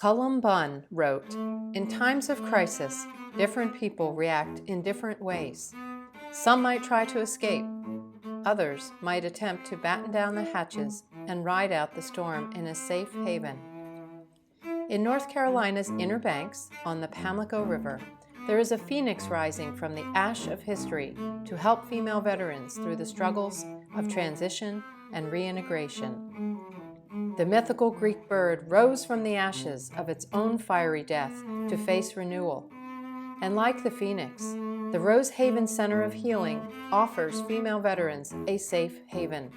Cullum Bunn wrote, "In times of crisis, different people react in different ways. Some might try to escape. Others might attempt to batten down the hatches and ride out the storm in a safe haven." In North Carolina's Inner Banks, on the Pamlico River, there is a phoenix rising from the ash of history to help female veterans through the struggles of transition and reintegration. The mythical Greek bird rose from the ashes of its own fiery death to face renewal. And like the phoenix, the Rose Haven Center of Healing offers female veterans a safe haven,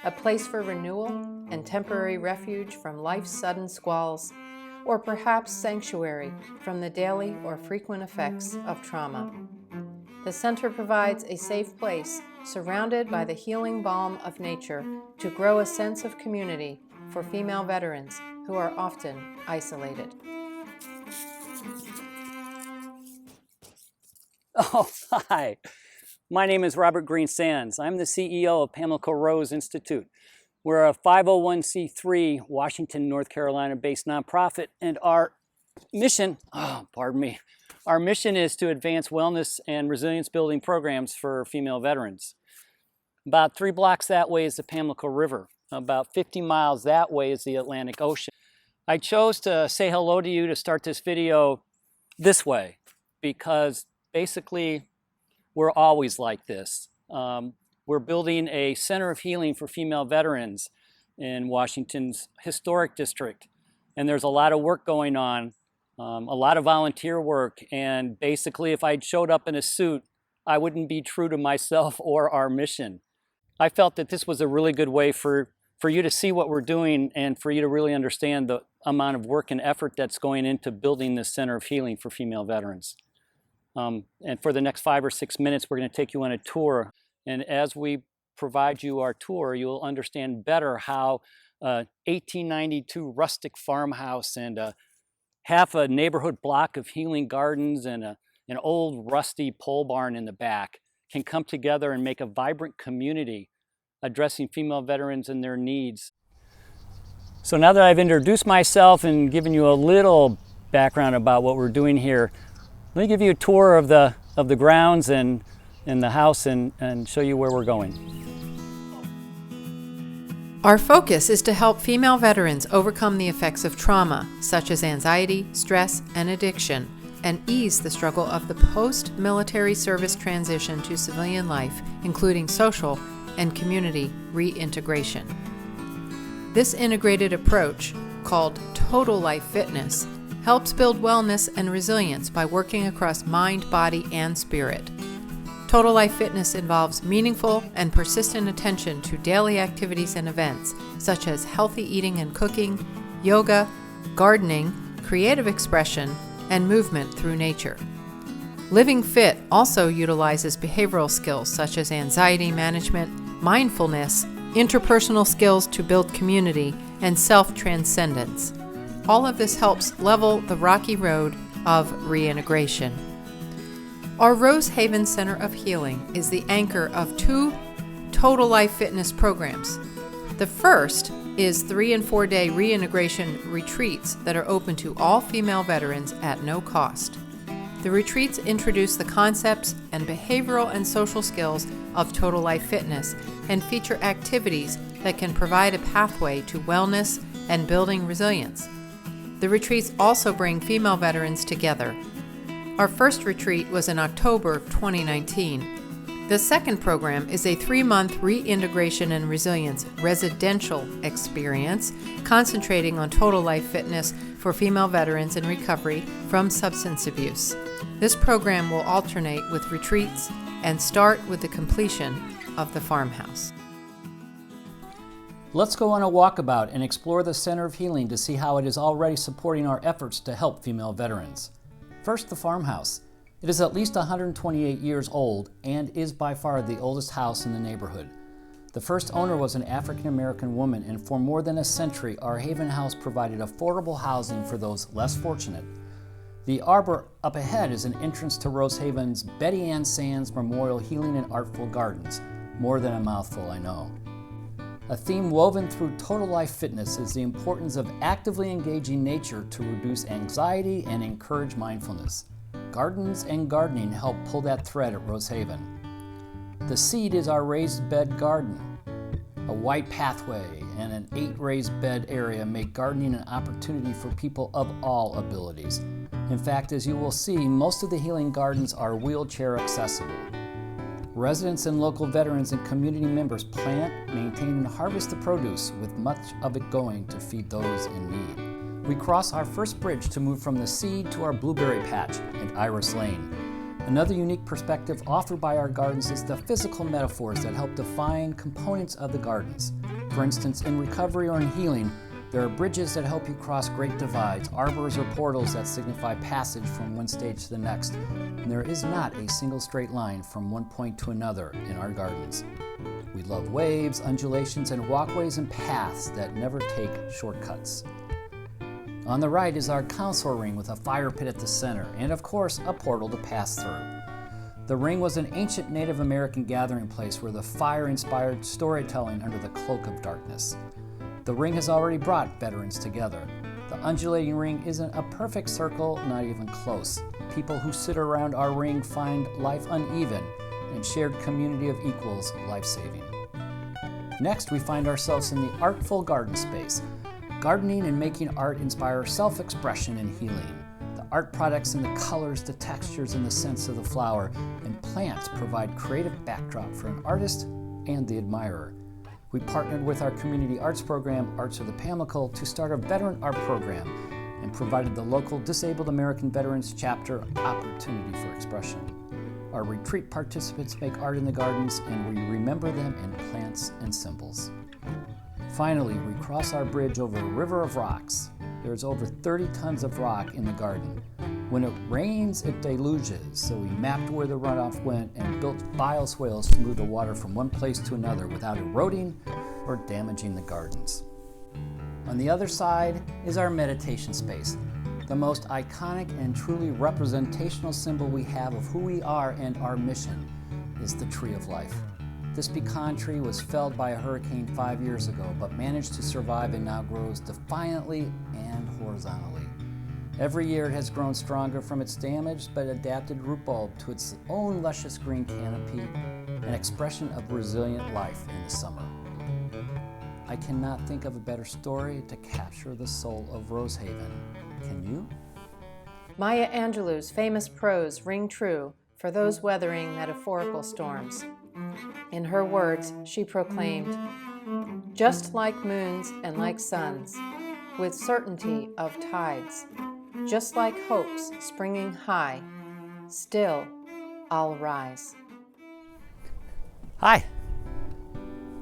a place for renewal and temporary refuge from life's sudden squalls, or perhaps sanctuary from the daily or frequent effects of trauma. The center provides a safe place surrounded by the healing balm of nature to grow a sense of community for female veterans who are often isolated. Oh, hi. My name is Robert GREENE-SANDS. I'm the CEO of Pamlico Rose Institute. We're a 501c3 Washington, North Carolina-based nonprofit, and our mission, our mission is to advance wellness and resilience building programs for female veterans. About 3 blocks that way is the Pamlico River. About 50 miles that way is the Atlantic Ocean. I chose to say hello to you to start this video this way because basically we're always like this. We're building a center of healing for female veterans in Washington's historic district. And there's a lot of work going on, a lot of volunteer work. And basically, if I'd showed up in a suit, I wouldn't be true to myself or our mission. I felt that this was a really good way for you to see what we're doing and for you to really understand the amount of work and effort that's going into building this center of healing for female veterans. And for the next 5 or 6 minutes, we're going to take you on a tour. And as we provide you our tour, you'll understand better how 1892 rustic farmhouse and half a neighborhood block of healing gardens and an old rusty pole barn in the back can come together and make a vibrant community addressing female veterans and their needs. So now that I've introduced myself and given you a little background about what we're doing here, let me give you a tour of the grounds and the house and show you where we're going. Our focus is to help female veterans overcome the effects of trauma, such as anxiety, stress, and addiction, and ease the struggle of the post-military service transition to civilian life, including social and community reintegration. This integrated approach, called Total Life Fitness, helps build wellness and resilience by working across mind, body, and spirit. Total Life Fitness involves meaningful and persistent attention to daily activities and events, such as healthy eating and cooking, yoga, gardening, creative expression, and movement through nature. Living Fit also utilizes behavioral skills such as anxiety management, mindfulness, interpersonal skills to build community, and self-transcendence. All of this helps level the rocky road of reintegration. Our Rose Haven Center of Healing is the anchor of 2 Total Life Fitness programs. The first is 3- and 4-day reintegration retreats that are open to all female veterans at no cost. The retreats introduce the concepts and behavioral and social skills of Total Life Fitness and feature activities that can provide a pathway to wellness and building resilience. The retreats also bring female veterans together. Our first retreat was in October 2019. The second program is a 3-month reintegration and resilience residential experience concentrating on Total Life Fitness for female veterans in recovery from substance abuse. This program will alternate with retreats and start with the completion of the farmhouse. Let's go on a walkabout and explore the Center of Healing to see how it is already supporting our efforts to help female veterans. First, the farmhouse. It is at least 128 years old and is by far the oldest house in the neighborhood. The first owner was an African-American woman, and for more than a century, our Haven House provided affordable housing for those less fortunate. The arbor up ahead is an entrance to Rose Haven's Betty Ann Sands Memorial Healing and Artful Gardens. More than a mouthful, I know. A theme woven through Total Life Fitness is the importance of actively engaging nature to reduce anxiety and encourage mindfulness. Gardens and gardening help pull that thread at Rosehaven. The seed is our raised bed garden. A white pathway and an 8 raised bed area make gardening an opportunity for people of all abilities. In fact, as you will see, most of the healing gardens are wheelchair accessible. Residents and local veterans and community members plant, maintain, and harvest the produce, with much of it going to feed those in need. We cross our first bridge to move from the seed to our blueberry patch and Iris Lane. Another unique perspective offered by our gardens is the physical metaphors that help define components of the gardens. For instance, in recovery or in healing, there are bridges that help you cross great divides, arbors or portals that signify passage from one stage to the next, and there is not a single straight line from one point to another in our gardens. We love waves, undulations, and walkways and paths that never take shortcuts. On the right is our council ring with a fire pit at the center, and of course, a portal to pass through. The ring was an ancient Native American gathering place where the fire inspired storytelling under the cloak of darkness. The ring has already brought veterans together. The undulating ring isn't a perfect circle, not even close. People who sit around our ring find life uneven, and shared community of equals life-saving. Next, we find ourselves in the Artful garden space. Gardening and making art inspire self-expression and healing. The art products and the colors, the textures, and the scents of the flower and plants provide creative backdrop for an artist and the admirer. We partnered with our community arts program, Arts of the Pamlico, to start a veteran art program and provided the local Disabled American Veterans Chapter opportunity for expression. Our retreat participants make art in the gardens, and we remember them in plants and symbols. Finally, we cross our bridge over a river of rocks. There's over 30 tons of rock in the garden. When it rains, it deluges, so we mapped where the runoff went and built bioswales to move the water from one place to another without eroding or damaging the gardens. On the other side is our meditation space. The most iconic and truly representational symbol we have of who we are and our mission is the Tree of Life. This pecan tree was felled by a hurricane 5 years ago, but managed to survive and now grows defiantly and horizontally. Every year it has grown stronger from its damaged but adapted root bulb to its own luscious green canopy, an expression of resilient life in the summer. I cannot think of a better story to capture the soul of Rosehaven. Can you? Maya Angelou's famous prose ring true for those weathering metaphorical storms. In her words, she proclaimed, "Just like moons and like suns, with certainty of tides, just like hopes springing high, still I'll rise." Hi.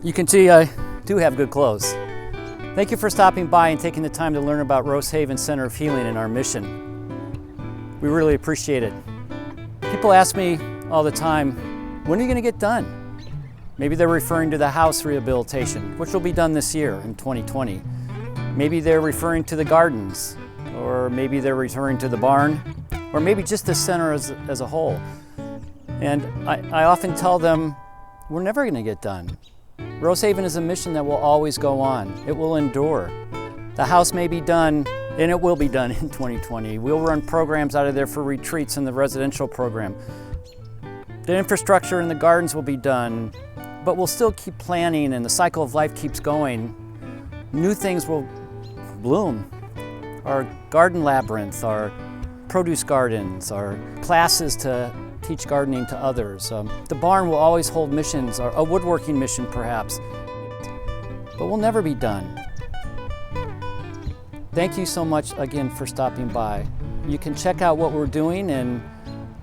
You can see I do have good clothes. Thank you for stopping by and taking the time to learn about Rosehaven Center of Healing and our mission. We really appreciate it. People ask me all the time, when are you going to get done? Maybe they're referring to the house rehabilitation, which will be done this year in 2020. Maybe they're referring to the gardens, or maybe they're referring to the barn, or maybe just the center as a whole. And I often tell them, we're never going to get done. Rosehaven is a mission that will always go on. It will endure. The house may be done, and it will be done in 2020. We'll run programs out of there for retreats in the residential program. The infrastructure in the gardens will be done, but we'll still keep planning, and the cycle of life keeps going. New things will bloom. Our garden labyrinth, our produce gardens, our classes to teach gardening to others. The barn will always hold missions, or a woodworking mission perhaps, but we'll never be done. Thank you so much again for stopping by. You can check out what we're doing in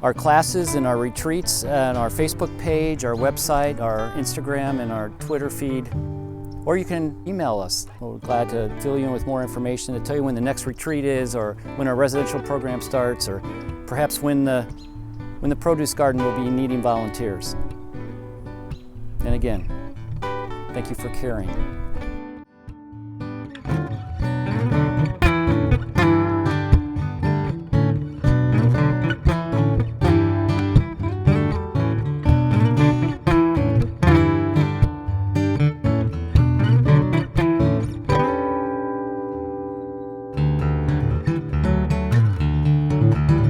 our classes and our retreats and our Facebook page, our website, our Instagram, and our Twitter feed. Or you can email us. We're glad to fill you in with more information, to tell you when the next retreat is, or when our residential program starts, or perhaps when the produce garden will be needing volunteers. And again, thank you for caring. you.